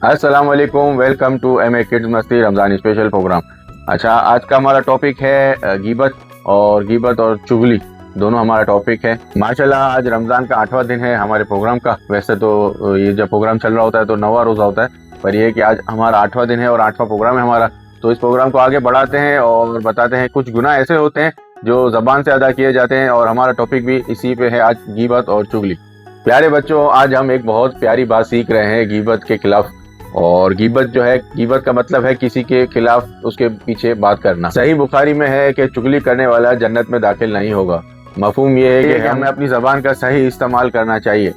अस्सलाम वालेकुम, welcome to M A kids मस्ती रमज़ानी स्पेशल प्रोग्राम। अच्छा, आज का हमारा टॉपिक है गीबत और चुगली, दोनों हमारा टॉपिक है। माशाल्लाह आज रमज़ान का 8वां दिन है हमारे प्रोग्राम का। वैसे तो ये जब प्रोग्राम चल रहा होता है तो 9वां रोज़ा होता है, पर यह कि आज हमारा 8वां दिन है और 8वां प्रोग्राम है हमारा। तो इस प्रोग्राम को आगे बढ़ाते हैं और बताते हैं कुछ गुनाह ऐसे होते हैं जो ज़बान से अदा किए जाते हैं, और हमारा टॉपिक भी इसी पे है आज, गीबत और चुगली। प्यारे बच्चों, आज हम एक बहुत प्यारी बात सीख रहे हैं गीबत के खिलाफ। और गीबत जो है, गीबत का मतलब है किसी के खिलाफ उसके पीछे बात करना। सही बुखारी में है कि चुगली करने वाला जन्नत में दाखिल नहीं होगा। मफहूम ये है कि हमें अपनी जबान का सही इस्तेमाल करना चाहिए,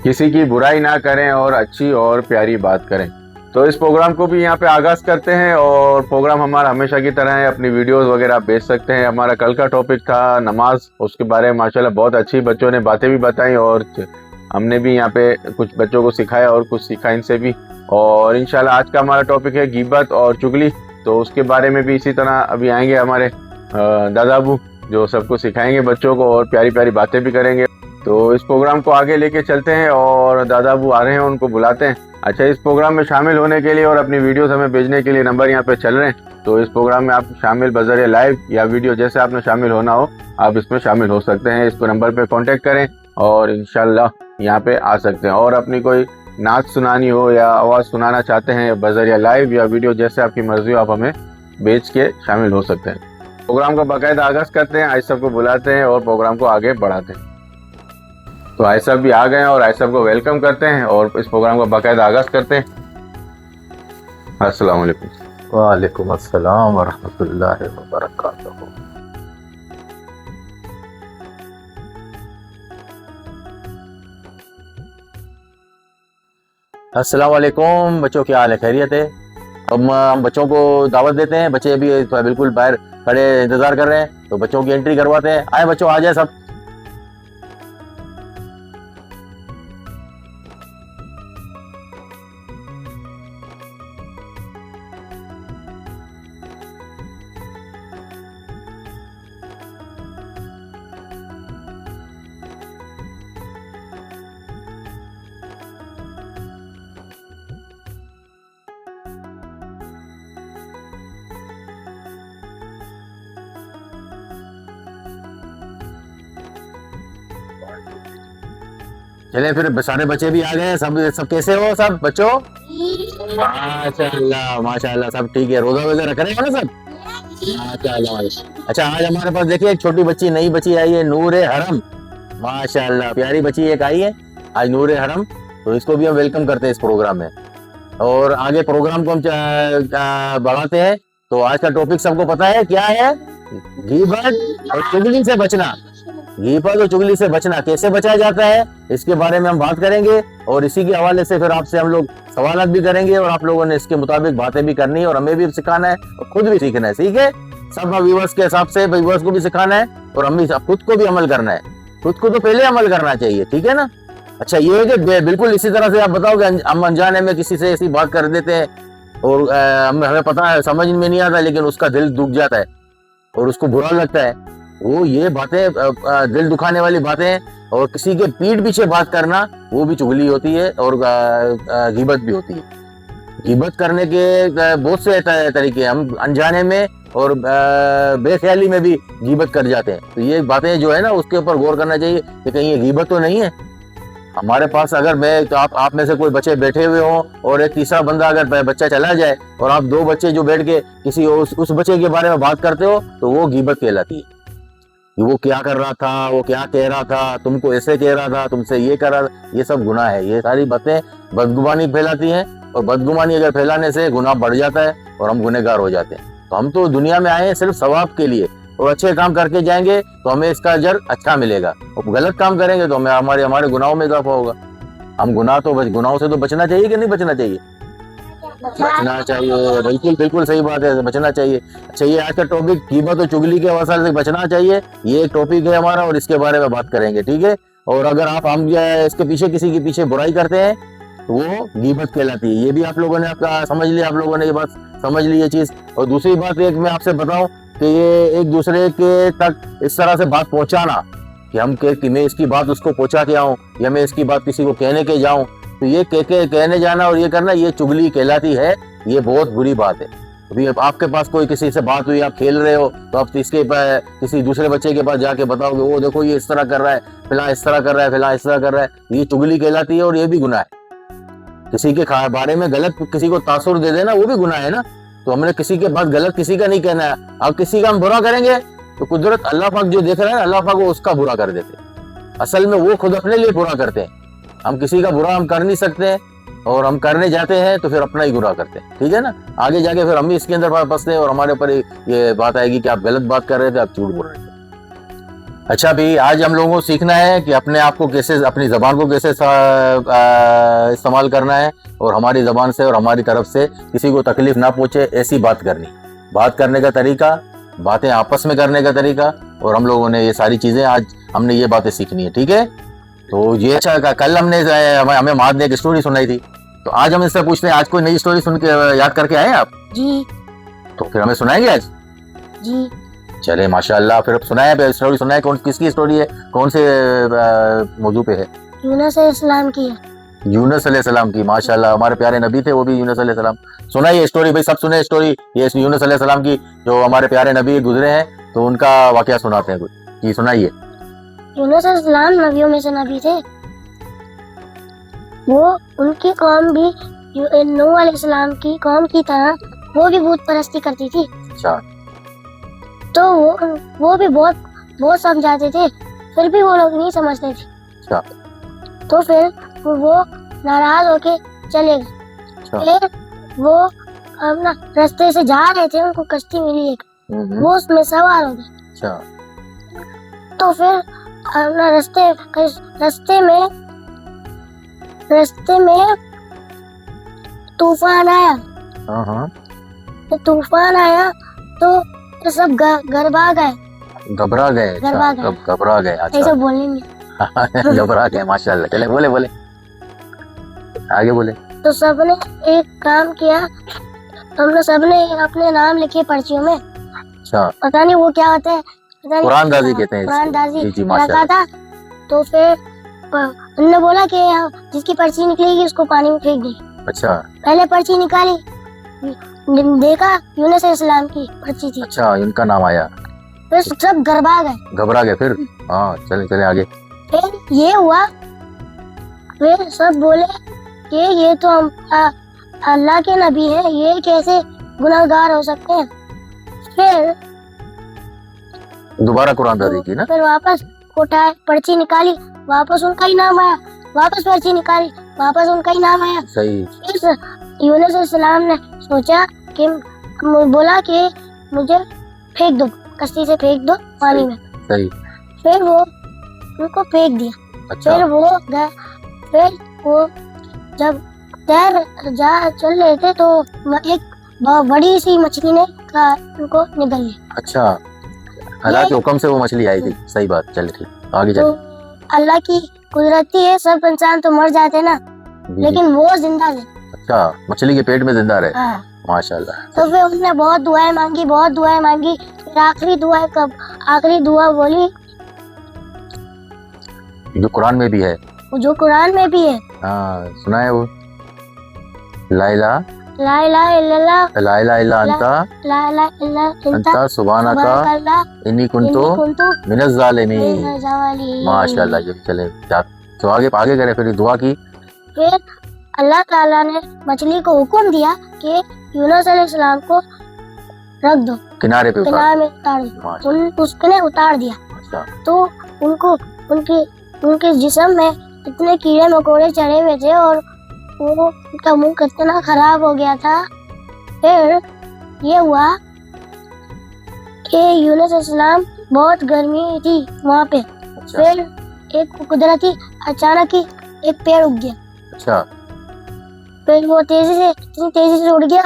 किसी की बुराई ना करें और अच्छी और प्यारी बात करें। तो इस प्रोग्राम को भी यहाँ पे आगाज करते हैं, और प्रोग्राम हमारा हमेशा की तरह है, अपनी वीडियोस वगैरह आप भेज सकते हैं। हमारा कल का टॉपिक था नमाज, उसके बारे में माशाल्लाह बहुत अच्छी बच्चों ने बातें भी बताई, और हमने भी यहाँ पे कुछ बच्चों को सिखाया और कुछ सीखा इनसे भी। और इंशाल्लाह आज का हमारा टॉपिक है गीबत और चुगली, तो उसके बारे में भी इसी तरह अभी आएंगे हमारे दादाबू, जो सबको सिखाएंगे बच्चों को और प्यारी प्यारी बातें भी करेंगे। तो इस प्रोग्राम को आगे लेके चलते हैं, और दादाबू आ रहे हैं, उनको बुलाते हैं। अच्छा, इस प्रोग्राम में शामिल होने के लिए और अपनी वीडियोस हमें भेजने के लिए नंबर यहाँ पे चल रहे हैं। तो इस प्रोग्राम में आप शामिल बज़रिए लाइव या वीडियो, जैसे आपने शामिल होना हो आप इसमें शामिल हो सकते हैं। इसको नंबर पे कांटेक्ट करें और इंशाल्लाह यहाँ पे आ सकते हैं। और अपनी कोई नाच सुनानी हो या आवाज़ सुनाना चाहते हैं बज़रिया लाइव या वीडियो, जैसे आपकी मर्जी हो, आप हमें भेज के शामिल हो सकते हैं। प्रोग्राम का बाकायदा आगाज करते हैं, आयशा को बुलाते हैं और प्रोग्राम को आगे बढ़ाते हैं। तो आयशा भी आ गए हैं और आयशा को वेलकम करते हैं और इस प्रोग्राम का बाकायदा आगाज करते हैं। अस्सलाम वालेकुम। वालेकुम अस्सलाम वरहमतुल्लाहि वबरकातुहू। अस्सलाम वालेकुम बच्चों, क्या हाल है? खैरियत है? अब हम बच्चों को दावत देते हैं। बच्चे अभी बिल्कुल बाहर खड़े इंतजार कर रहे हैं, तो बच्चों की एंट्री करवाते हैं। आए बच्चों, आ जाए सब। चले फिर, सारे बच्चे भी आ गए हैं। सब कैसे हो सब बच्चों? माशाल्लाह माशाल्लाह, सब ठीक है। रोजा वोजा रख रहे हो ना सब? माशाल्लाह। अच्छा, आज हमारे पास देखिए एक छोटी बच्ची, नई बच्ची आई है, नूरे हरम। माशाल्लाह, प्यारी बच्ची एक आई है आज, नूरे हरम। तो इसको भी हम वेलकम करते हैं इस प्रोग्राम में, और आगे प्रोग्राम को हम बढ़ाते हैं। तो आज का टॉपिक सबको पता है क्या है? गीबत और चुगली से बचना। गीबत और चुगली से बचना, कैसे बचाया जाता है, इसके बारे में हम बात करेंगे। और इसी के हवाले से फिर आपसे हम लोग सवालात भी करेंगे, और आप लोगों ने इसके मुताबिक बातें भी करनी है, और हमें भी सिखाना है और खुद भी सीखना है। ठीक है? सब व्यूअर्स के हिसाब से व्यूअर्स को भी सिखाना है, और हमें खुद को भी अमल करना है। खुद को तो पहले अमल करना चाहिए, ठीक है ना? अच्छा, ये है कि बिल्कुल इसी तरह से आप बताओ कि हम अनजाने में किसी से ऐसी बात कर देते हैं, और हमें पता है, समझ में नहीं आता, लेकिन उसका दिल दुख जाता है और उसको बुरा लगता है। वो ये बातें दिल दुखाने वाली बातें, और किसी के पीठ पीछे बात करना, वो भी चुगली होती है और गीबत भी होती है। गीबत करने के बहुत से तरीके, हम अनजाने में और बेख्याली में भी गीबत कर जाते हैं। तो ये बातें जो है ना, उसके ऊपर गौर करना चाहिए कि कहीं ये गीबत तो नहीं है हमारे पास। अगर मैं तो आप में से कोई बच्चे बैठे हुए हों और एक तीसरा बंदा अगर बच्चा चला जाए, और आप दो बच्चे जो बैठ के किसी उस बच्चे के बारे में बात करते हो, तो वो गीबत कहलाती है। वो क्या कर रहा था, वो क्या कह रहा था, तुमको ऐसे कह रहा था, तुमसे ये कर रहा था, ये सब गुनाह है। ये सारी बातें बदगुमानी फैलाती हैं, और बदगुमानी अगर फैलाने से गुनाह बढ़ जाता है और हम गुनहगार हो जाते हैं। तो हम तो दुनिया में आए हैं सिर्फ सवाब के लिए, और अच्छे काम करके जाएंगे तो हमें इसका अजर अच्छा मिलेगा, और गलत काम करेंगे तो हमें हमारे गुनाहों में इजाफा होगा। हम गुनाहों से तो बचना चाहिए कि नहीं बचना चाहिए? बचना चाहिए, बिल्कुल बिल्कुल सही बात है, बचना चाहिए। अच्छा, ये आज का टॉपिक गीबत और चुगली के वसाइल से बचना चाहिए, ये एक टॉपिक है हमारा, और इसके बारे में बात करेंगे, ठीक है? और अगर हम इसके पीछे किसी के पीछे बुराई करते हैं तो वो गीबत कहलाती है। ये भी आप लोगों ने समझ लिया, आप लोगों ने ये बात समझ ली, ये चीज। और दूसरी बात एक मैं आपसे बताऊं कि ये एक दूसरे के तक इस तरह से बात पहुंचाना कि मैं इसकी बात उसको पहुंचा के आऊं, या मैं इसकी बात किसी को कहने के जाऊं, तो ये कहने जाना और ये करना, ये चुगली कहलाती है। ये बहुत बुरी बात है। अभी अब आपके पास कोई किसी से बात हुई, आप खेल रहे हो, तो आप किसी दूसरे बच्चे के पास जाके बताओगे, वो देखो ये इस तरह कर रहा है, फिलहाल इस तरह कर रहा है, फिलहाल इस तरह कर रहा है। ये चुगली कहलाती है और ये भी गुनाह है। किसी के बारे में गलत किसी को तासुर दे देना, वो भी गुनाह है ना। तो हमने किसी के पास गलत किसी का नहीं कहना है। अब किसी का हम बुरा करेंगे तो कुदरत अल्लाह पाक जो देख रहा है, अल्लाह पाक वो उसका बुरा कर देते हैं। असल में वो खुद अपने लिए बुरा करते हैं। हम किसी का बुरा हम कर नहीं सकते, और हम करने जाते हैं तो फिर अपना ही बुरा करते हैं। ठीक है ना, आगे जाके फिर हम भी इसके अंदर फंसते हैं और हमारे ऊपर ये बात आएगी कि आप गलत बात कर रहे थे, आप झूठ बोल रहे थे। अच्छा भी आज हम लोगों को सीखना है कि अपने आप को कैसे, अपनी जबान को कैसे इस्तेमाल करना है, और हमारी जबान से और हमारी तरफ से किसी को तकलीफ ना पहुंचे ऐसी बात करनी। बात करने का तरीका, बातें आपस में करने का तरीका, और हम लोगों ने ये सारी चीजें आज हमने ये बातें सीखनी है। ठीक है, तो ये अच्छा, कल हमें माद ने एक स्टोरी सुनाई थी, तो आज हम इससे पूछते हैं, आज कोई नई स्टोरी सुन के याद करके आए आप? जी। तो फिर हमें सुनाएंगे आज? जी। चले माशाल्लाह, फिर सुनाए, स्टोरी सुनाए। किसकी स्टोरी है, कौन से मौजू पे है? यूनुस अलैहिस्सलाम की है। यूनुस अलैहिस्सलाम की, माशाल्लाह, हमारे प्यारे नबी थे वो भी, यूनुस अलैहिस्सलाम। सुनाइए स्टोरी भाई, सब सुने स्टोरी ये यूनुस अलैहिस्सलाम की, जो हमारे प्यारे नबी गुजरे हैं, तो उनका वाकया सुनाते हैं कुछ। जी सुनाइए। यूनुस अलैहिस्सलाम नबियों में से नबी थे। वो उनकी कौम भी नूह अलैहिस्सलाम की कौम की तरह वो भी भूत परस्ती करती थी। अच्छा। तो वो भी बहुत समझाते थे, फिर भी वो लोग नहीं समझते थे। अच्छा। तो फिर वो नाराज होके चले गए। अच्छा। फिर वो अपना रास्ते से जा रहे थे, उनको कश्ती मिली एक, वो उसमें सवार हो गए। अच्छा। तो फिर अपना रास्ते में तूफान आया। हाँ। तो तूफान आया तो सब घबरा गए। घबरा गए। घबरा गए। अच्छा। ऐसे बोलेंगे। घबरा गए, माशाल्लाह। चले बोले आगे बोले। तो सबने एक काम किया, हमने सबने अपने नाम लिखे पर्चियों में। अच्छा। पता नहीं वो क्या होता है, कुरानदाजी कहते हैं, कुरानदाजी जी रखा था। तो फिर उन्होंने बोला कि जिसकी पर्ची निकलेगी उसको पानी में फेंक दे। अच्छा। पहले पर्ची निकाली, देखा यूनुस अलैहिस्सलाम की पर्ची थी। अच्छा, इनका नाम आया। फिर सब घबरा गए। फिर हाँ, चले आगे। फिर ये हुआ, फिर सब बोले कि ये तो अल्लाह के नबी है, ये कैसे गुनाहगार हो सकते हैं। फिर दोबारा कुरानदाजी की ना। फिर वापस उठाए, पर्ची निकाली, वापस उनका ही नाम आया। वापस पर्ची निकाली, वापस उनका ही नाम आया। सही। फिर यूनुस अलैहिस्सलाम ने सोचा कि बोला कि मुझे फेंक दो, कश्ती से फेंक दो पानी में। सही। फिर वो उनको फेंक दिया। अच्छा। फिर वो जब चल रहे थे तो एक बड़ी सी मछली ने उनको निगल लिया। अच्छा, अल्लाह के हुक्म से वो मछली आई थी। सही बात। चले ठीक, आगे तो अल्लाह की कुदरती है, सब इंसान तो मर जाते ना, लेकिन वो जिंदा थे। अच्छा, मछली के पेट में जिंदा रहे। हाँ। माशाल्लाह। तो फिर उसने बहुत दुआएं मांगी। फिर आखिरी दुआ बोली जो कुरान में भी है। जो कुरान में भी है। हाँ, सुना है वो, ला इलाहा इल्लल्लाह ला इलाहा इल्ला अंता सुब्हानका इन्नी कुन्तु मिनज़ ज़ालिमीन। माशाल्लाह। जब चले तो आगे करे, फिर दुआ की। फिर अल्लाह ताला ने मछली को हुक्म दिया कि यूनुस अलैहिस्सलाम को रख दो, किनारे में उतार दो। उसने उतार दिया। अच्छा। तो उनके जिस्म में इतने कीड़े मकोड़े चढ़े हुए थे और वो उनका मुंह कितना खराब हो गया था। फिर ये हुआ कि यूनुस अलैहिस्सलाम, बहुत गर्मी थी वहाँ पे। अच्छा। फिर एक कुदरती अचानक ही एक पेड़ उग गया। अच्छा। फिर वो तेजी से उठ गया।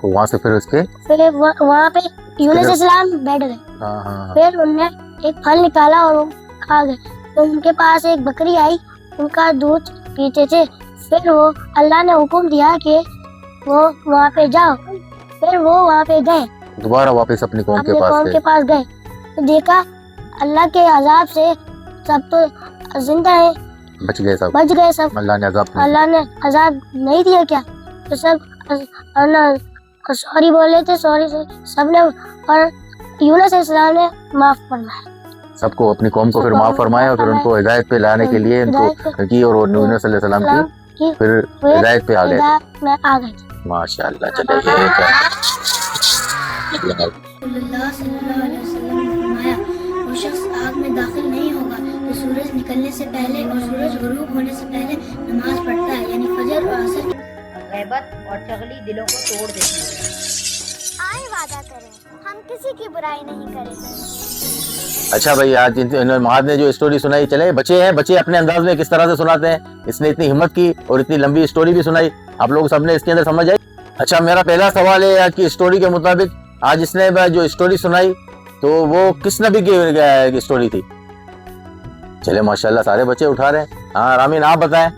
वहाँ से फिर वहाँ पे यूनुस अलैहिस्सलाम बैठ गए। हाँ। फिर उनने एक फल निकाला और वो खा गए। तो उनके पास एक बकरी आई, उनका दूध पीते थे। फिर वो अल्लाह ने हुक्म दिया कि वो वहाँ पे जाओ। फिर वो वहाँ पे गए, दोबारा वापस अपनी कौम के पास गए। तो देखा अल्लाह के अजाब से सब तो जिंदा है, बच गए सब, बच गए सब। अल्लाह ने अज़ाब नहीं अल्लाह ने अजाब नहीं दिया क्या? तो सब सॉरी बोले थे, सॉरी सबने, और यूनुस अलैहिस्सलाम ने माफ फरमाया दिया। सबको, अपनी कौम को फिर सबको माफ फरमाया और फिर फरमाया। उनको हिदायत पे लाने के लिए इनको की, और यूनुस अलैहिस्सलाम की फिर हिदायत पे आ गए। हिदायत में आ गए। माशाअल्लाह। चले गए रसूलुल्लाह सल्लल्लाहु अलैहि वसल्लम ने फरमाया, वो शख्स आग में दाखिल नहीं होगा जो सूरज निकलने से पहले और सूरज गुरूब होने से पहले नमाज पढ़ता है, यानी फजर और असर। गैबत और चगली दिलों को तोड़ देती है। आए वादा करें, हम किसी की बुराई नहीं करेंगे। अच्छा भाई, आज महाद ने जो स्टोरी सुनाई, चले बच्चे हैं, बच्चे अपने अंदाज में किस तरह से सुनाते हैं, इसने इतनी हिम्मत की और इतनी लंबी स्टोरी भी सुनाई, आप लोग सबने इसके अंदर समझ आई। अच्छा, मेरा पहला सवाल है आज की स्टोरी के मुताबिक, आज इसने जो स्टोरी सुनाई तो वो किस नबी की स्टोरी थी? चले माशाल्लाह, सारे बच्चे उठा रहे हैं। हाँ रामीन, आप बताएं।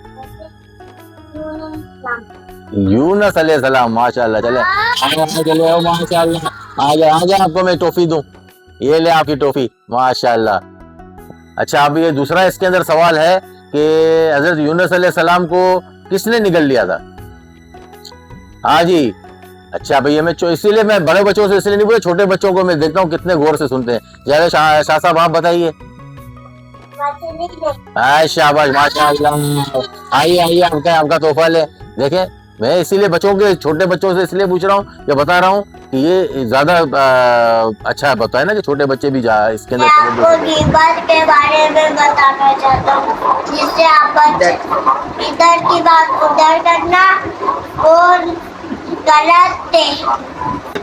यूनुस अलैहिस्सलाम, माशाल्लाह। चले चले माशाल्लाह, आगे आपको मैं टॉफी दूं, ये ले आपकी टॉफी, माशाल्लाह। अच्छा, अब ये दूसरा इसके अंदर सवाल है कि हजरत यूनुस अलैहिस्सलाम को किसने निगल लिया था? हाँ जी। अच्छा भैया, मैं इसीलिए मैं बड़े बच्चों से इसलिए नहीं बोले, छोटे बच्चों को मैं देखता हूँ कितने गौर से सुनते हैं। जरा शाह साहब आप बताइए। शाबाश, माशाअल्लाह। आइए आपका तोहफा ले। देखें, मैं इसीलिए बच्चों के, छोटे बच्चों से इसलिए पूछ रहा हूँ या बता रहा हूँ कि ये ज्यादा अच्छा बताए ना कि छोटे बच्चे भी इसके अंदर। आपको गीबत के बारे में बताना चाहता हूँ, जिससे आप इधर की बात उधर करना और गलत थे।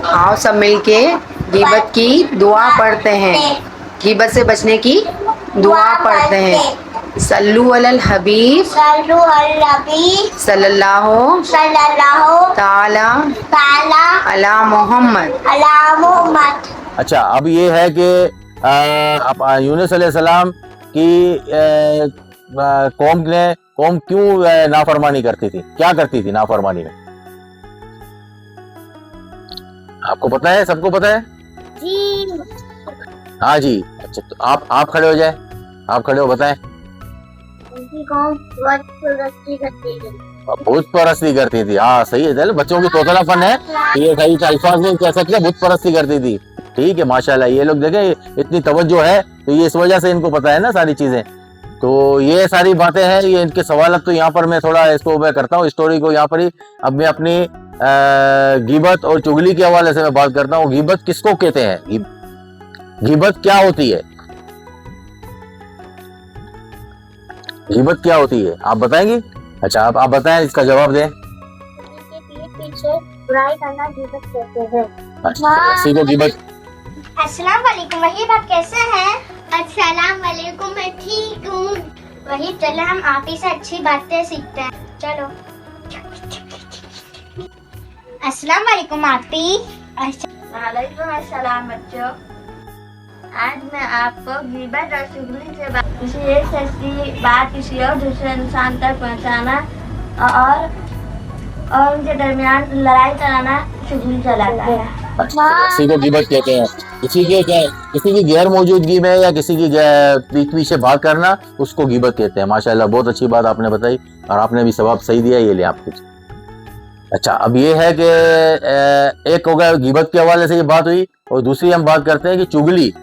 आओ सब मिलके गीबत की दुआ पढ़ते हैं, गीबत से बचने की दुआ पढ़ते हैं। सल्लु अलल हबीब सल्लल्लाहु ताला अला मोहम्मद। अच्छा, अब ये है कि यूनुस अलैहिस्सलाम की कौम क्यों नाफरमानी करती थी, क्या करती थी नाफरमानी में? आपको पता है, सबको पता है जी। हाँ जी। अच्छा, तो आप खड़े हो जाए, आप खड़े हो, बताएं। उनकी कौम भूत परस्ती करती थी। भूत परस्ती करती थी, हाँ सही है। चलो, बच्चों की तोतलापन है, ये सही अल्फाज नहीं कह सकते, भूत परस्ती करती थी। ठीक है, माशाल्लाह। ये लोग देखें इतनी तवज्जो है, तो ये इस वजह से इनको पता है ना सारी चीजें। तो ये सारी बातें हैं, ये इनके सवाल। अब तो यहाँ पर मैं थोड़ा इसको मैं करता हूँ स्टोरी को यहाँ पर ही। अब मैं अपनी गीबत और चुगली के हवाले से मैं बात करता हूँ। गीबत किसको कहते हैं? गीबत क्या होती है? गीबत क्या होती है, आप बताएंगे? अच्छा, आप बताएं, इसका जवाब दें। पीछे बुराई करना गीबत कहते हैं। अच्छा, इसी को गीबत। अस्सलाम वालेकुम, वहीद आप कैसे हैं? अस्सलाम वालेकुम, मैं ठीक हूँ। वहीद, चलो हम आप ही से अच्छी बातें सीखते हैं, चलो। अस्सलाम वालेकुम आती। वालेकुम अस्सलाम बच्चों। आज मैं आपको गीबत और चुगली से किसी एक शख्स की बात किसी और दूसरे इंसान तक पहुंचाना और उनके दरमियान लड़ाई कराना चुगली कहलाता है। अच्छा, इसी को गीबत कहते हैं। किसी की गैर मौजूदगी में या किसी की पीठ पीछे बात करना, उसको गीबत कहते हैं। माशाल्लाह, बहुत अच्छी बात आपने बताई और आपने भी सवाब सही दिया, ये ले आपको। अच्छा, अब ये है कि एक हो गया गीबत के हवाले से ये बात हुई, और दूसरी हम बात करते हैं कि चुगली।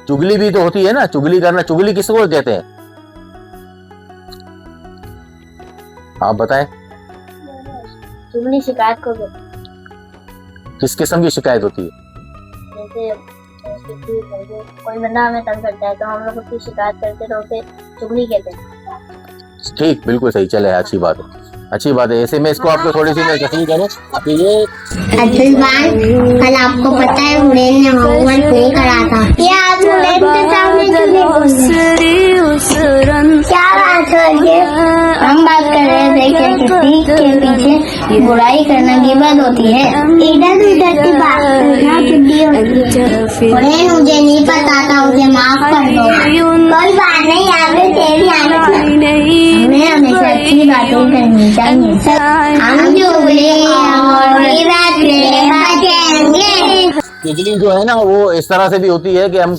चुगली भी तो होती है ना, चुगली करना। चुगली किसको कहते हैं, आप बताएं। चुगली शिकायत को किस किस्म की शिकायत होती है? जैसे कोई बंदा हमें तंग करता है तो हम लोग उसकी शिकायत करते तो उसे चुगली कहते हैं। ठीक, बिल्कुल सही। चले, अच्छी बात है, अच्छी बात है। ऐसे में इसको आपको थोड़ी सी मैं तस्वीर करूँ। ये कल आपको पता है हुनैन ने मोहम्मद को करा था। ये आज हुनैन के सामने चले क्या बात है? हम बात कर रहे थे कि किसी के पीछे बुराई करना गीबत होती है। इधर उधर की बात करना चुगली होती है। हुनैन, मुझे नहीं पता था, मुझे माफ कर दो। कोई बात नहीं, आगे तेरी हमें हमेशा अच्छी बातें करनी चाहिए। हम चुगली और गीबत से बचेंगे। चुगली जो है ना वो इस तरह से भी होती है कि हम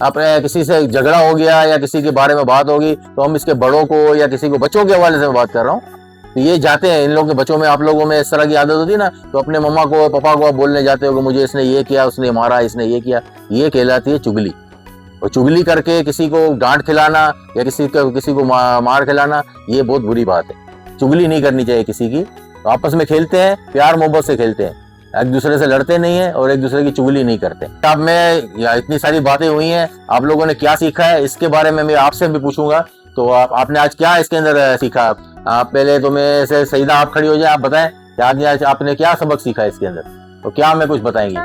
अपने किसी से झगड़ा हो गया या किसी के बारे में बात होगी तो हम इसके बड़ों को या किसी को, बच्चों के हवाले से मैं बात कर रहा हूँ, तो ये जाते हैं इन लोगों के बच्चों में, आप लोगों में इस तरह की आदत होती है ना, तो अपने मम्मा को पापा को आप बोलने जाते हो कि मुझे इसने ये किया, उसने मारा, इसने ये किया, ये कहलाती है चुगली। और चुगली करके किसी को डांट खिलाना या किसी को मार खिलाना, ये बहुत बुरी बात है। चुगली नहीं करनी चाहिए किसी की। तो आपस में खेलते हैं, प्यार मोहब्बत से खेलते हैं, एक दूसरे से लड़ते नहीं है और एक दूसरे की चुगली नहीं करते। अब मैं या इतनी सारी बातें हुई हैं, आप लोगों ने क्या सीखा है इसके बारे में मैं आपसे भी पूछूंगा। तो आपने आज क्या इसके अंदर सीखा? आप पहले तो मैं से सईदा आप खड़ी हो जाए, आप बताएं कि आज आपने क्या सबक सीखा इसके अंदर, तो क्या हमें कुछ बताएंगे?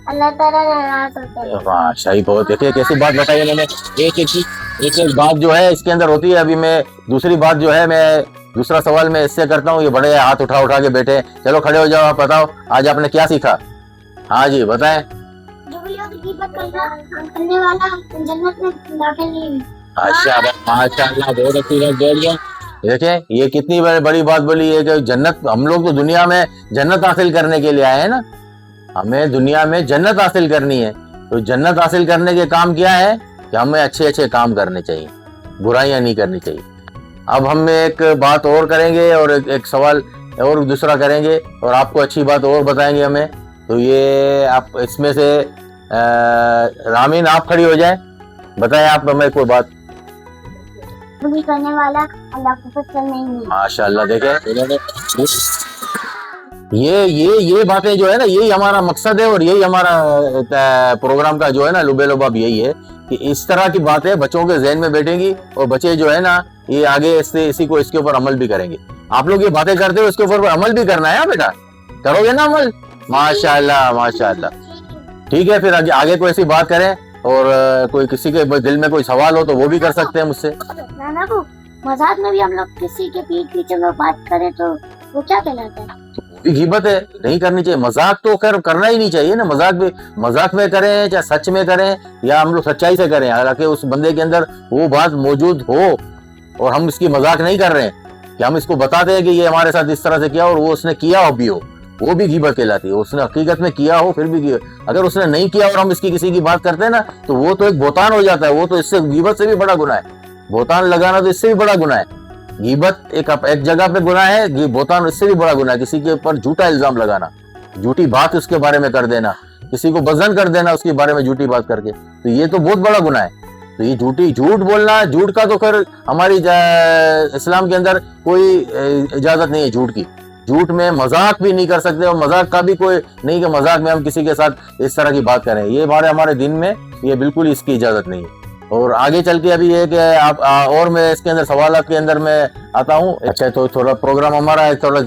अल्लाह ताला नाराज होते हैं। वाह शाही, बहुत देखिए कैसी बात बताई उन्होंने। एक बात जो है इसके अंदर होती है। अभी मैं दूसरी बात जो है, मैं दूसरा सवाल मैं इससे करता हूँ, ये बड़े हाथ उठा उठा के बैठे, चलो खड़े हो जाओ, आप बताओ आज आपने क्या सीखा? हाँ जी बताएं। करने वाला जन्नत में दाखिल नहीं हुई। अच्छा माशाअल्लाह, बहुत अच्छी बात बोल रहे। देखें ये कितनी बड़ी बात बोली है कि जन्नत, हम लोग तो दुनिया में जन्नत हासिल करने के लिए आए हैं ना, हमें दुनिया में जन्नत हासिल करनी है। तो जन्नत हासिल करने के काम क्या है कि हमें अच्छे अच्छे काम करने चाहिए, बुराइयां नहीं करनी चाहिए। अब हम एक बात और करेंगे और एक सवाल और दूसरा करेंगे और आपको अच्छी बात और बताएंगे हमें। तो ये आप इसमें से रामीन आप खड़ी हो जाए, बताएं आप हमें कोई बात। चुगली करने वाला अल्लाह को पसंद नहीं है। माशाअल्लाह, देखें ये बातें जो है ना, यही हमारा मकसद है और यही हमारा प्रोग्राम का जो है ना लुबे लुबाब यही है कि इस तरह की बातें बच्चों के ज़हन में बैठेंगी और बच्चे जो है ना ये आगे इसके ऊपर अमल भी करेंगे। आप लोग ये बातें करते हो, इसके ऊपर अमल भी करना है बेटा, करोगे ना अमल? माशाअल्लाह माशाअल्लाह। ठीक है, फिर आगे कोई ऐसी बात करें और कोई किसी के दिल में कोई सवाल हो तो वो भी कर सकते हैं मुझसे। नाना को मजाक में भी हम लोग किसी के पीठ पीछे में बात करें तो वो क्या कहलाता है? गीबत है, नहीं करनी चाहिए। मजाक तो खैर करना ही नहीं चाहिए ना, मजाक में करें चाहे सच में करें या हम लोग सच्चाई से करें, हालांकि उस बंदे के अंदर वो बात मौजूद हो और हम इसकी मजाक नहीं कर रहे हैं कि हम इसको बताते हैं कि ये हमारे साथ इस तरह से किया और वो उसने किया हो भी हो, वो भी गीबत कहलाती है। उसने हकीकत में किया हो फिर भी अगर उसने नहीं किया और हम इसकी किसी की बात करते हैं ना तो वो तो एक बोतान हो जाता है। वो तो इससे गीबत से भी बड़ा गुनाह है, बोतान लगाना तो इससे भी बड़ा गुनाह है। गीबत एक जगह पे गुनाह है, बोतान इससे भी बड़ा गुनाह है। किसी के ऊपर झूठा इल्जाम लगाना, झूठी बात उसके बारे में कर देना, किसी को बज़न कर देना उसके बारे में झूठी बात करके, तो ये तो बहुत बड़ा गुनाह है। तो ये झूठ बोलना, झूठ का तो खैर हमारी इस्लाम के अंदर कोई इजाजत नहीं है झूठ की। झूठ में मजाक भी नहीं कर सकते और मजाक का भी कोई नहीं कि मजाक में हम किसी के साथ इस तरह की बात करें, ये हमारे दिन में ये बिल्कुल इसकी इजाजत नहीं है। और आगे चल के अभी ये कि आप और मैं इसके अंदर सवाल के अंदर मैं आता हूँ। अच्छा, तो थोड़ा प्रोग्राम हमारा थोड़ा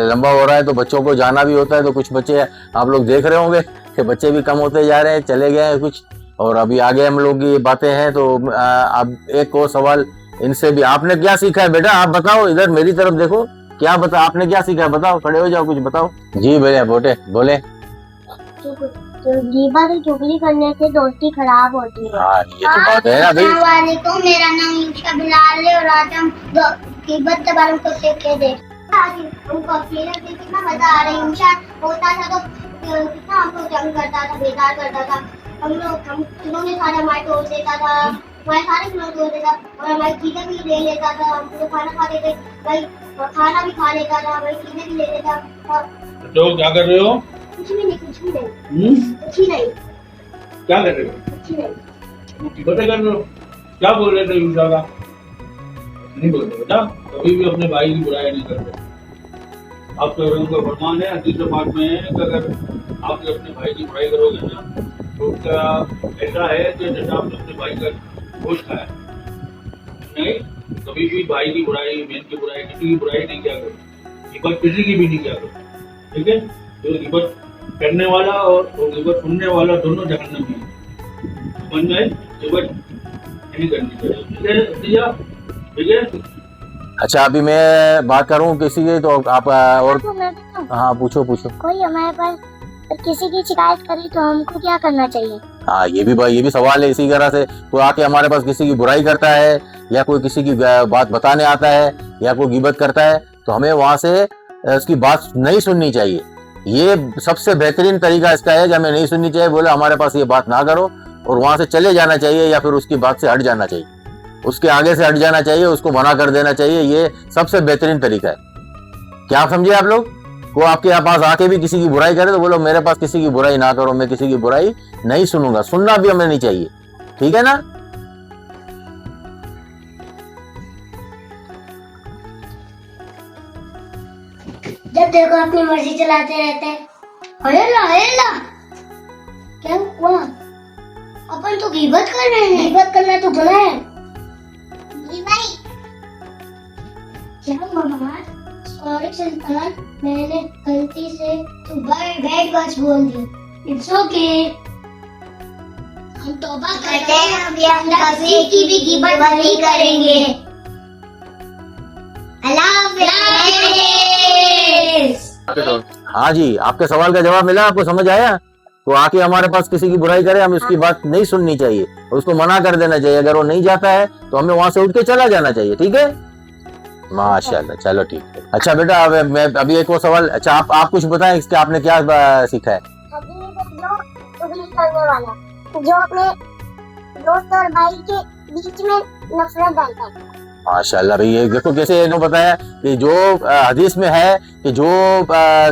लंबा हो रहा है तो बच्चों को जाना भी होता है, तो कुछ बच्चे आप लोग देख रहे होंगे कि बच्चे भी कम होते जा रहे हैं, चले गए हैं कुछ, और अभी आगे हम लोग की बातें हैं। तो अब एक और सवाल इनसे भी, आपने क्या सीखा है बेटा? आप बताओ, इधर मेरी तरफ देखो, क्या बता, आपने क्या सीखा है? बताओ, खड़े हो जाओ, कुछ बताओ जी। भैया बोले गीबत और चुगली करने से दोस्ती खराब होती है। हाँ, ये तो बात है ना भाई। तो मेरा नाम यूशा बिलाल है और आज हम गीबत के बारे में कुछ सीख के देख। आज हमको अकेले से कितना मजा आ रहा है। यूशा होता था तो कितना हमको जंग करता था, बेकार करता था। हम खिलौने सारे हमारे तोड़ देता था, हमारे सारे खिलौने तोड़ देता और हमारी चीजें भी ले लेता था। हम तो खाना खाते थे भाई, खाना भी खा लेता था, हमारी चीजें भी ले लेता। और तो क्या कर रहे हो? कुछ भी नहीं। क्या कर रहे हो? बता कर रहे हो, क्या बोल रहे थे यूशा का? नहीं बोलते बेटा, कभी भी अपने भाई की बुराई नहीं करते। आपके उनका फरमान है, हदीस पाक में है कि अगर आप अपने भाई की बुराई करोगे ना तो उसका ऐसा है कि जैसा आपने अपने भाई का गोश्त खाया। नहीं, कभी भी भाई की बुराई, बहन की बुराई, किसी की बुराई नहीं किया करो, गिबत किसी की भी नहीं किया करो, ठीक है? तो गिबत करने वाला और गिबत सुनने वाला दोनों जहन्नमी है, समझ में? गिबत नहीं करनी चाहिए, ठीक है? अच्छा, अभी मैं बात करूं किसी की, तो आप और हाँ पूछो। कोई हमारे पास किसी की शिकायत करे तो हमको क्या करना चाहिए? हाँ, ये भी सवाल है। इसी तरह से कोई आके हमारे पास किसी की बुराई करता है या कोई किसी की बात बताने आता है या कोई गिबत करता है तो हमें वहां से उसकी बात नहीं सुननी चाहिए। ये सबसे बेहतरीन तरीका इसका है कि हमें नहीं सुननी चाहिए, बोले हमारे पास ये बात ना करो, और वहां से चले जाना चाहिए या फिर उसकी बात से हट जाना चाहिए, उसके आगे से हट जाना चाहिए, उसको मना कर देना चाहिए। ये सबसे बेहतरीन तरीका है। क्या आप समझे? आप लोग को आपके पास आके भी किसी की बुराई करे तो बोलो मेरे पास किसी की बुराई ना करो, मैं किसी की बुराई नहीं सुनूंगा, सुनना भी हमें नहीं चाहिए, ठीक है ना? जब देखो अपनी मर्जी चलाते रहते हैं। अरे ला क्या हुआ? अपन तो गीबत कर रहे हैं। गीबत करना तो गुनाह है। क्या मामा? सॉरी सुल्तान, मैंने गलती से बैड वर्ड्स बोल दिए। It's okay. हम तौबा करते हैं, हम किसी की भी गीबत नहीं करेंगे। अल्लाह हाफिज़। हाँ जी, आपके सवाल का जवाब मिला, आपको समझ आया? तो आके हमारे पास किसी की बुराई करे, हमें उसकी बात नहीं सुननी चाहिए, उसको मना कर देना चाहिए। अगर वो नहीं जाता है तो हमें वहां से उठ के चला जाना चाहिए, ठीक है? माशाल्लाह, चलो ठीक है। अच्छा बेटा, अब मैं अभी एक और सवाल, अच्छा आप कुछ बताएं इसके, आपने क्या सीखा है? जो अपने दोस्त और भाई के बीच में नफरत डालता है। माशाल्लाह भाई, ये देखो कैसे इन्होंने बताया कि जो हदीस में है कि जो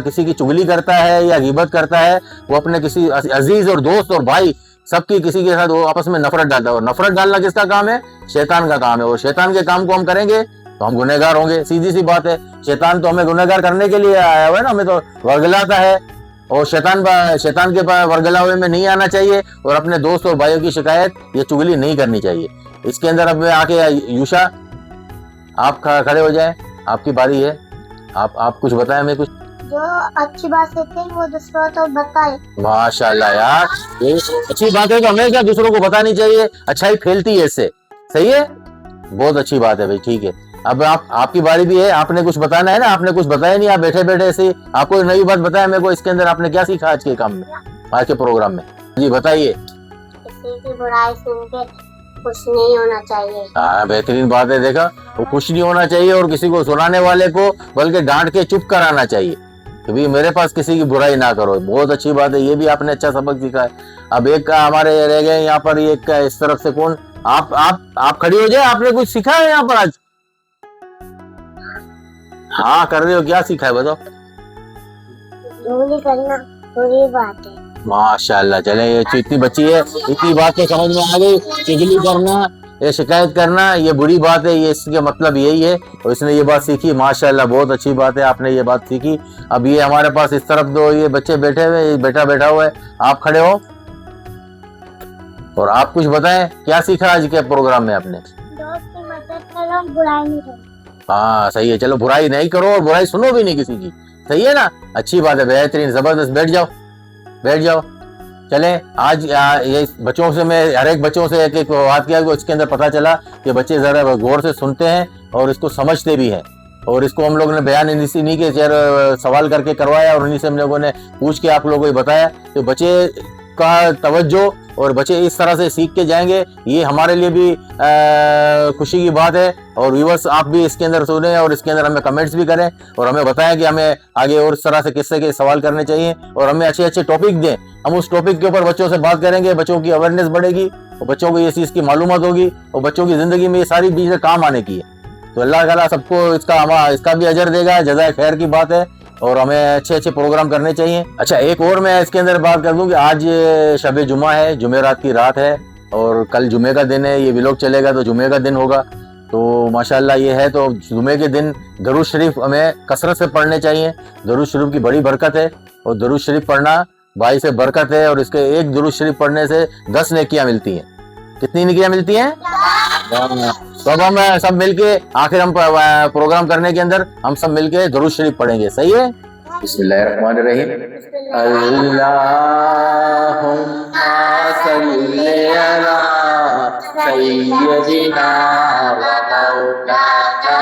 किसी की चुगली करता है या गिबत करता है, वो अपने किसी अजीज और दोस्त और भाई सबकी किसी के साथ वो आपस में नफरत डालता है। और नफरत डालना किसका काम है? शैतान का काम है। और शैतान के काम को हम करेंगे तो हम गुनहगार होंगे, सीधी सी बात है। शैतान तो हमें गुनहगार करने के लिए आया हुआ है ना, हमें तो वर्गलाता है, और शैतान के वर्गलावे में नहीं आना चाहिए। और अपने दोस्त और भाइयों की शिकायत या चुगली नहीं करनी चाहिए। इसके अंदर अब आके यूशा आप खड़े हो जाएं, आपकी बारी है। आप कुछ बताएं हमें कुछ। जो अच्छी बात सीखते हैं वो दूसरों को बताए। माशाल्लाह यार, ये अच्छी बात है, तो हमेशा दूसरों को बतानी चाहिए, अच्छाई फैलती है इससे। सही है, बहुत अच्छी बात है भाई, ठीक है। अब आपकी बारी भी है, आपने कुछ बताना है ना, आपने कुछ बताया नहीं, आप बैठे बैठे ऐसे आपको नई बात बताया मेरे को। इसके अंदर आपने क्या सीखा आज के काम में, आज के प्रोग्राम में? जी बताइए। किसी की बुराई सुन के खुश नहीं होना चाहिए। हाँ, बेहतरीन बात है। देखा, वो खुश नहीं होना चाहिए और किसी को सुनाने वाले को बल्कि डांट के चुप कराना चाहिए कि भाई मेरे पास किसी की बुराई ना करो। बहुत अच्छी बात है, ये भी आपने अच्छा सबक सीखा है। अब एक हमारे रह गए यहाँ पर, एक इस तरफ से कौन? आप खड़ी हो जाए, आपने कुछ सीखा है यहाँ पर आज? हाँ कर रहे हो, क्या सीखा है बताओ? चुगली करना बुरी बात है। माशाल्लाह, चले ये इतनी बच्ची है, इतनी बात तो समझ में आ गई। चुगली करना या शिकायत करना ये बुरी बात है, ये इसका मतलब यही है। और इसने ये बात सीखी, माशाल्लाह बहुत अच्छी बात है, आपने ये बात सीखी। अब ये हमारे पास इस तरफ दो ये बच्चे बैठे हुए, ये बेटा बैठा हुआ है, आप खड़े हो और आप कुछ बताएं, क्या सीखा आज के प्रोग्राम में आपने? दोस्त की मदद करो, बुराई नहीं करो। हाँ सही है, चलो बुराई नहीं करो और बुराई सुनो भी नहीं किसी की। सही है ना, अच्छी बात है, बेहतरीन, जबरदस्त। बैठ जाओ, बैठ जाओ। चले आज ये बच्चों से मैं हर एक बच्चों से एक बात किया, इसके अंदर पता चला कि बच्चे जरा गौर से सुनते हैं और इसको समझते भी हैं। और इसको हम लोगों ने बयान इन्हीं के सवाल करके करवाया और उन्हीं से हम लोगों ने पूछ के आप लोगों को बताया कि बच्चे का तवज्जो और बच्चे इस तरह से सीख के जाएंगे, ये हमारे लिए भी खुशी की बात है। और व्यूअर्स आप भी इसके अंदर सुने और इसके अंदर हमें कमेंट्स भी करें और हमें बताएं कि हमें आगे और इस तरह से किससे के सवाल करने चाहिए और हमें अच्छे अच्छे टॉपिक दें। हम उस टॉपिक के ऊपर बच्चों से बात करेंगे, बच्चों की अवेयरनेस बढ़ेगी और बच्चों को ये चीज़ की मालूमात होगी और बच्चों की जिंदगी में ये सारी चीज़ें काम आने की है। तो अल्लाह ताला सबको इसका भी अजर देगा, जज़ाए खैर की बात है। और हमें अच्छे अच्छे प्रोग्राम करने चाहिए। अच्छा, एक और मैं इसके अंदर बात कर दूं कि आज शब जुमा है, जुमेरात की रात है और कल जुमे का दिन है। ये व्लॉग चलेगा तो जुमे का दिन होगा, तो माशाल्लाह ये है। तो जुमे के दिन दरूद शरीफ हमें कसरत से पढ़ने चाहिए। दरूद शरीफ की बड़ी बरकत है और दरूद शरीफ पढ़ना भाई से बरकत है। और इसके एक दरूद शरीफ पढ़ने से 10 नेकियां मिलती हैं। कितनी नेकियां मिलती हैं? तो अब हम सब मिलके आखिर हम प्रोग्राम करने के अंदर हम सब मिलके दरूद शरीफ पढ़ेंगे। सही है? बिस्मिल्लाहिर्रहमानिर्रहीम। अल्लाहुम्मा सल्ली अला सय्यिदिना व मौलाना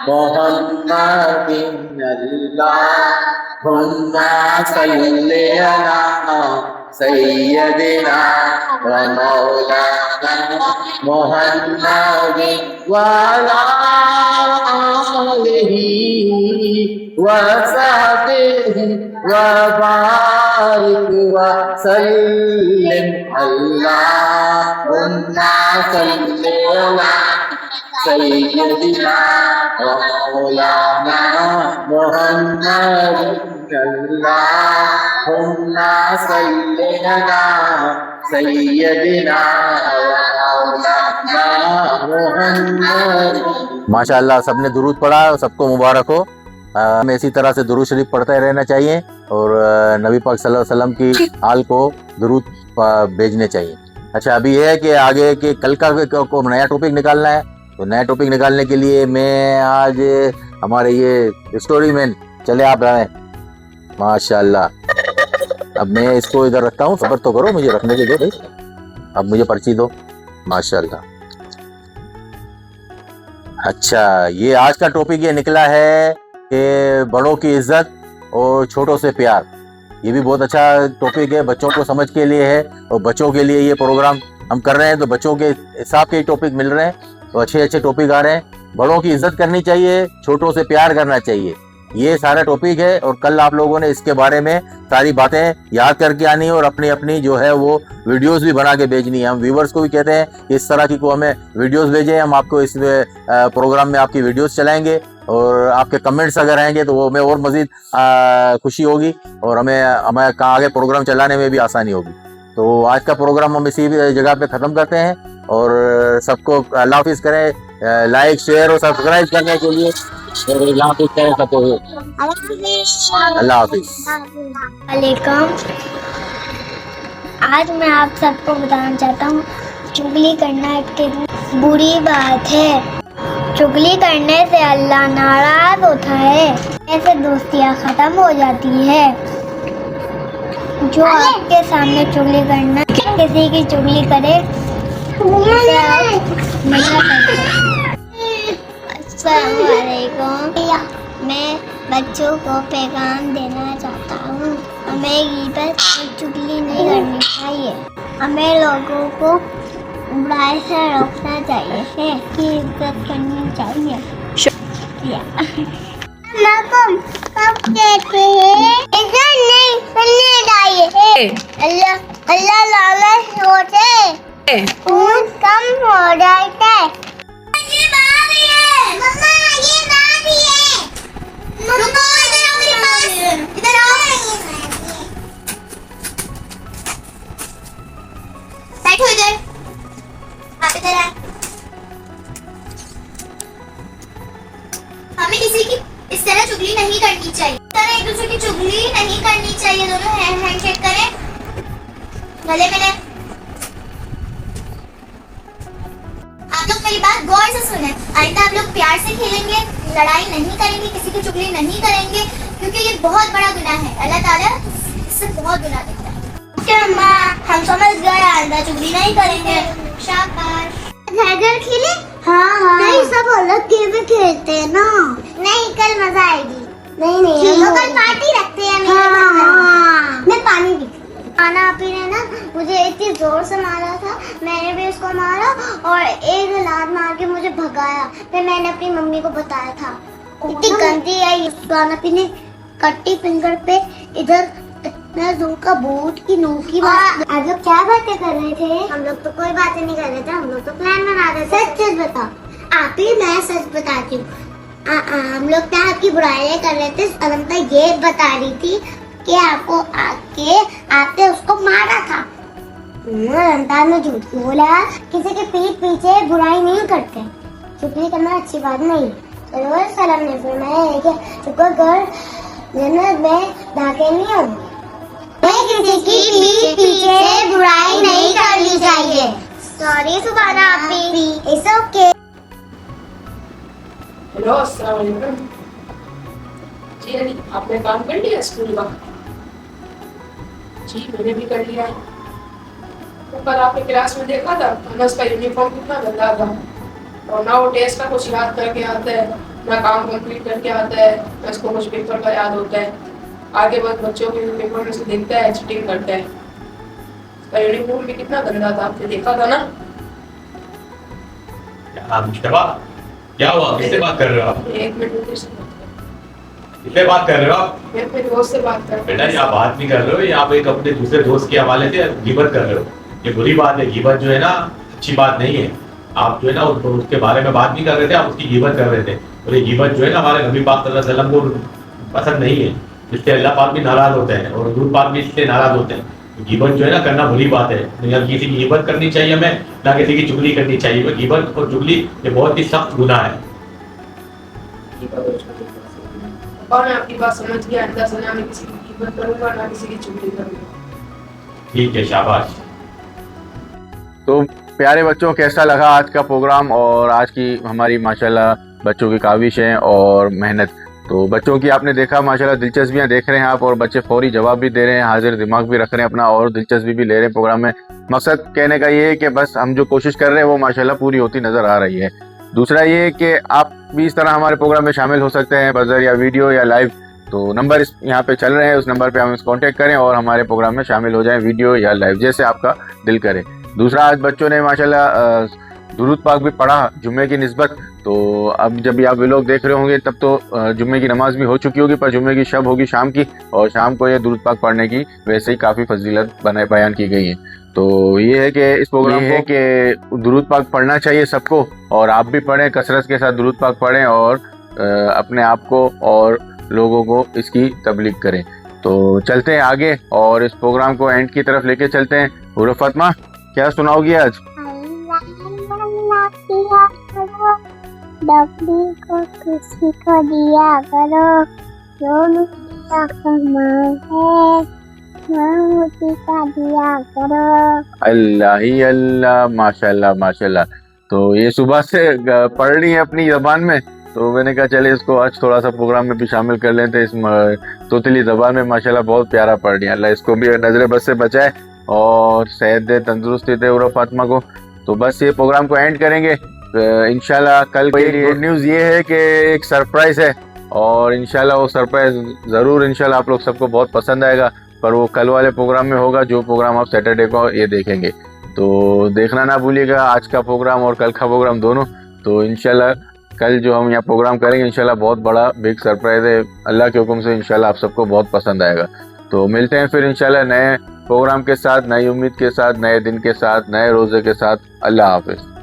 मुहम्मदिन। अल्लाहुम्मा सल्ली अला सय्यिदिना व मौलाना मुहम्मद व अला आलिहि व सहबिहि व बारिक व सल्लिम अल्लाहुम्मा सल्लि अला सय्यदिना व मौलाना मुहम्मद अल्लाहुम्मा सल्लि अला सय्यदिना व मौलाना मुहम्मद। माशाअल्लाह, सबने दुरूद पढ़ा और सबको मुबारक हो। हमें इसी तरह से दुरूद शरीफ पढ़ते रहना चाहिए और नबी पाक सल्लल्लाहु अलैहि वसल्लम की आल को दुरूद भेजने चाहिए। अच्छा, अभी ये है कि आगे के कल का को नया टॉपिक निकालना है, तो नया टॉपिक निकालने के लिए मैं आज हमारे ये स्टोरी मैन चले आप आए माशाअल्लाह। अब मैं इसको इधर रखता हूँ, सब्र तो करो, मुझे रखने के दो भाई। अब मुझे पर्ची दो माशाअल्लाह। अच्छा, ये आज का टॉपिक ये निकला है कि बड़ों की इज्जत और छोटों से प्यार। ये भी बहुत अच्छा टॉपिक है, बच्चों को समझ के लिए है और बच्चों के लिए ये प्रोग्राम हम कर रहे हैं, तो बच्चों के हिसाब के टॉपिक मिल रहे हैं, तो अच्छे अच्छे टॉपिक आ रहे हैं। बड़ों की इज्जत करनी चाहिए, छोटों से प्यार करना चाहिए, ये सारा टॉपिक है। और कल आप लोगों ने इसके बारे में सारी बातें याद करके आनी है और अपनी अपनी जो है वो वीडियोस भी बना के भेजनी है। हम व्यूवर्स को भी कहते हैं कि इस तरह की को हमें वीडियोस भेजें, हम आपको इस प्रोग्राम में आपकी वीडियोस चलाएंगे और आपके कमेंट्स अगर आएंगे तो वो हमें और मज़ीद खुशी होगी और हमें आगे प्रोग्राम चलाने में भी आसानी होगी। तो आज का प्रोग्राम हम इसी जगह पे ख़त्म करते हैं और सबको अल्लाह हाफिज़ करें। लाइक, शेयर और सब्सक्राइब करने के लिए अल्लाह हाफिज़ करें सबको। अल्लाह हाफिज़। वालेकुम। आज मैं आप सबको बताना चाहता हूँ, चुगली करना कितनी बुरी बात है। चुगली करने से अल्लाह नाराज होता है, ऐसे दोस्तियाँ खत्म हो जाती है। जो आपके सामने चुगली करना, किसी की चुगली करे उसे आप मना करें। अस्सलाम वालेकुम। मैं बच्चों को पैगाम देना चाहता हूँ, हमें गीबत और चुगली नहीं करनी चाहिए, हमें लोगों को बुराई से रोकना चाहिए है कि इज्जत करनी चाहिए। शुक्रिया। कब कहते हैं इज्जत नहीं करनी चाहिए। अल्लाह अल्लाह लालच होते खून कम हो जाता है। ये बात है मम्मा, ये बात है मम्मा, इधर आओ। बैठो इधर, आप इधर आए। हमें किसी की इस तरह चुगली नहीं करनी चाहिए, इस तरह एक दूसरे की चुगली नहीं करनी चाहिए। दोनों हैंडशेक करें, गले मिले। आप लोग मेरी बात गौर से सुने, आइंदा आप लोग प्यार से खेलेंगे, लड़ाई नहीं करेंगे, किसी की चुगली नहीं करेंगे, क्योंकि ये बहुत बड़ा गुनाह है। अल्लाह ताला इससे बहुत गुनाह देता है। हम समझ गए, आइंदा चुगली नहीं करेंगे। शाबाश। घर खेले? हाँ। नहीं, सब अलग गेम खेलते हैं ना। नहीं, कल मजा आएगी। नहीं खेलो, कल पार्टी रखते हैं। मैं पानी भी खाना पी रहे ना, मुझे इतनी जोर से मारा था, मैंने भी उसको मारा और एक लात मार के मुझे भगाया। फिर मैंने अपनी मम्मी को बताया था, इतनी गंदी आई खाना पीने, कट्टी फिंगर पे इधर इतना जोर का बोट की नोक की बात। आप लोग क्या बातें कर रहे थे? हम लोग तो कोई बातें नहीं कर रहे थे, हम लोग तो प्लान बना रहे थे। सच बताओ। आप ही, मैं सच बताती हूँ। हम लोग क्या आपकी बुराइयां कर रहे थे, अनंता ये बता रही थी कि आपको आके आपने उसको मारा था। अनंता ने झूठ क्यों बोला? किसी के पीठ पीछे बुराई नहीं करते, चुगली करना अच्छी बात नहीं। सलाम ने फरमाया शुक्र कर जन्नत में दाखिल नहीं हूँ। किसी की पीठ पीछे बुराई नहीं करनी चाहिए। सॉरी सुभाना आपी, इट्स ओके। हेलो, अस्सलाम वालेकुम। जी अली, आपने काम कर लिया स्कूल का? जी मैंने भी कर लिया। तो कल आपने क्लास में देखा था अनस का यूनिफॉर्म कितना गंदा था, और ना वो टेस्ट का कुछ याद करके आता है, ना काम कंप्लीट करके आता है, ना उसको कुछ पेपर का याद होता है। आगे बस बच्चों के पेपर में से देखता है, चीटिंग करता है। उसका यूनिफॉर्म भी कितना गंदा था, आपने देखा था ना। मुश्तबा क्या हुआ, किससे बात कर रहे हो आप? एक मिनट किससे बात कर रहे हो आप? मैं अपने दोस्त से बात कर रहा हूँ। बेटा ये आप बात नहीं कर रहे हो, ये आप एक अपने दूसरे दोस्त के हवाले से गिबत कर रहे हो। ये बुरी बात है, गिबत जो है ना अच्छी बात नहीं है। आप जो है ना उसके बारे में बात नहीं कर रहे थे, आप उसकी गिबत कर रहे थे। और ये गिबत जो है ना हमारे नबी पाक सल्लल्लाहु अलैहि वसल्लम को पसंद नहीं है, इससे अल्लाह पाक भी नाराज होते हैं और हजूर पाक भी इससे नाराज होते हैं। गिबत जो है ना करना बुरी बात है, ना किसी की गिबत करनी चाहिए हमें, ना किसी की चुगली करनी चाहिए। गिबत और चुगली ये बहुत ही सख्त गुनाह है। मैं आपकी बात समझ गया, आइंदा से ना मैं किसी की गिबत करूंगा, ना किसी की चुगली करूंगा। ठीक है, शाबाश। तो प्यारे बच्चों, कैसा लगा आज का प्रोग्राम और आज की हमारी माशाल्लाह बच्चों की काविशें और मेहनत। तो बच्चों की आपने देखा माशाल्लाह दिलचस्पियां देख रहे हैं आप, और बच्चे फौरी जवाब भी दे रहे हैं, हाजिर दिमाग भी रख रहे हैं अपना, और दिलचस्पी भी ले रहे हैं प्रोग्राम में। मकसद कहने का ये है कि बस हम जो कोशिश कर रहे हैं वो माशाल्लाह पूरी होती नज़र आ रही है। दूसरा ये है कि आप भी इस तरह हमारे प्रोग्राम में शामिल हो सकते हैं बज़र या वीडियो या लाइव। तो नंबर यहाँ पे चल रहे हैं, उस नंबर पे हम कांटेक्ट करें और हमारे प्रोग्राम में शामिल हो जाएं, वीडियो या लाइव, जैसे आपका दिल करे। दूसरा, आज बच्चों ने माशाल्लाह दुरूद पाक भी पढ़ा जुम्मे की निस्बत। तो अब जब आप व्लॉग देख रहे होंगे तब तो जुम्मे की नमाज भी हो चुकी होगी, पर जुम्मे की शब होगी शाम की, और शाम को ये दुरूद पाक पढ़ने की वैसे ही काफ़ी फजीलत बयान की गई है। तो ये है कि इस प्रोग्राम है कि दुरूद पाक पढ़ना चाहिए सबको, और आप भी पढ़ें, कसरत के साथ दुरूद पाक पढ़ें और अपने आप को और लोगों को इसकी तबलीग करें। तो चलते हैं आगे और इस प्रोग्राम को एंड की तरफ लेके चलते हैं। हुरूफ फातिमा, क्या सुनाओगी आज? डबली को किसी को दिया करो, जो मुझे है मुझे का दिया करो। अल्लाह ही अल्लाह, माशाल्लाह माशाल्लाह। तो ये सुबह से पढ़ रही है अपनी ज़बान में, तो मैंने कहा चले इसको आज थोड़ा सा प्रोग्राम में भी शामिल कर लेते हैं। इस तोतली ज़बान में माशाल्लाह बहुत प्यारा पढ़ रही है। अल्लाह इसको भी नज़र बद से बचाए और सेहत दे, तंदुरुस्ती दे हुरूफ फातिमा को। तो बस ये प्रोग्राम को एंड करेंगे इंशाल्लाह। कल के लिए गुड न्यूज़ ये है कि एक सरप्राइज़ है, और इंशाल्लाह वो सरप्राइज़ ज़रूर इंशाल्लाह आप लोग सबको बहुत पसंद आएगा, पर वो कल वाले प्रोग्राम में होगा, जो प्रोग्राम आप सैटरडे को ये देखेंगे। तो देखना ना भूलिएगा आज का प्रोग्राम और कल का प्रोग्राम दोनों। तो इंशाल्लाह कल जो हम यहाँ प्रोग्राम करेंगे इंशाल्लाह बहुत बड़ा बिग सरप्राइज़ है, अल्लाह के हुक्म से इंशाल्लाह आप सबको बहुत पसंद आएगा। तो मिलते हैं फिर इंशाल्लाह नए प्रोग्राम के साथ, नई उम्मीद के साथ, नए दिन के साथ, नए रोज़े के साथ। अल्लाह हाफिज़।